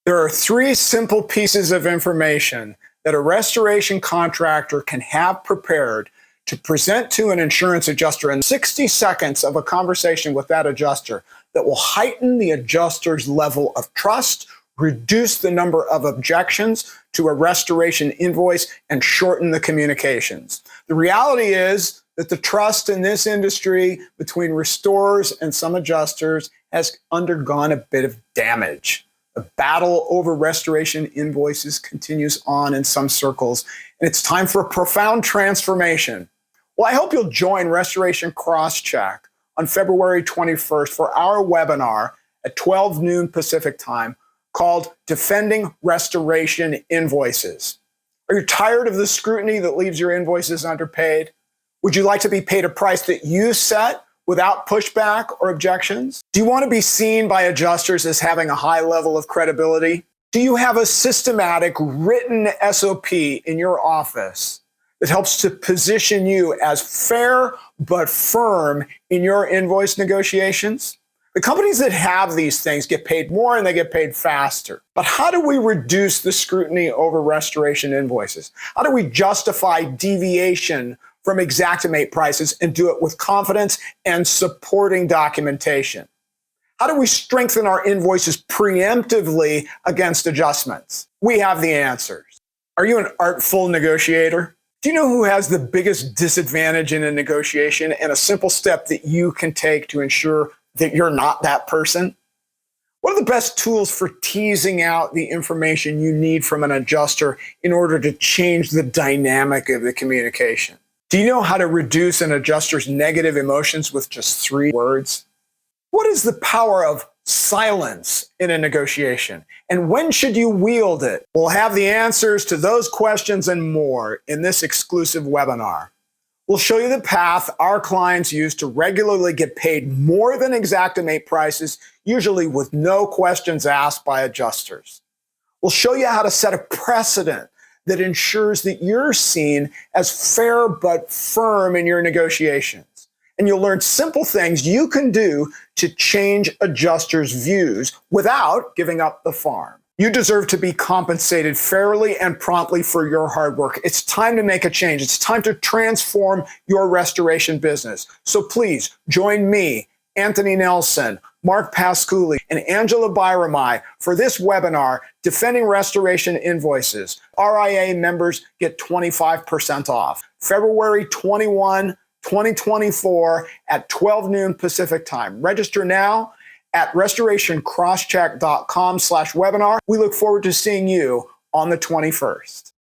There are three simple pieces of information that a restoration contractor can have prepared to present to an insurance adjuster in 60 seconds of a conversation with that adjuster that will heighten the adjuster's level of trust, reduce the number of objections to a restoration invoice, and shorten the communications. The reality is that the trust in this industry between restorers and some adjusters has undergone a bit of damage. The battle over restoration invoices continues on in some circles, and it's time for a profound transformation. Well, I hope you'll join Restoration Crosscheck on February 21st for our webinar at 12 noon Pacific time called Defending Restoration Invoices. Are you tired of the scrutiny that leaves your invoices underpaid? Would you like to be paid a price that you set without pushback or objections? Do you want to be seen by adjusters as having a high level of credibility? Do you have a systematic written SOP in your office that helps to position you as fair but firm in your invoice negotiations? The companies that have these things get paid more and they get paid faster. But how do we reduce the scrutiny over restoration invoices? How do we justify deviation from Xactimate prices and do it with confidence and supporting documentation? How do we strengthen our invoices preemptively against adjustments? We have the answers. Are you an artful negotiator? Do you know who has the biggest disadvantage in a negotiation and a simple step that you can take to ensure that you're not that person? What are the best tools for teasing out the information you need from an adjuster in order to change the dynamic of the communication? Do you know how to reduce an adjuster's negative emotions with just 3 words? What is the power of silence in a negotiation? And when should you wield it? We'll have the answers to those questions and more in this exclusive webinar. We'll show you the path our clients use to regularly get paid more than Xactimate prices, usually with no questions asked by adjusters. We'll show you how to set a precedent that ensures that you're seen as fair but firm in your negotiations. And you'll learn simple things you can do to change adjusters' views without giving up the farm. You deserve to be compensated fairly and promptly for your hard work. It's time to make a change. It's time to transform your restoration business. So please join me, Anthony Nelson, Mark Pasculi, and Angela Byramai for this webinar, Defending Restoration Invoices. RIA members get 25% off. February 21, 2024 at 12 noon Pacific time. Register now at restorationcrosscheck.com/webinar. We look forward to seeing you on the 21st.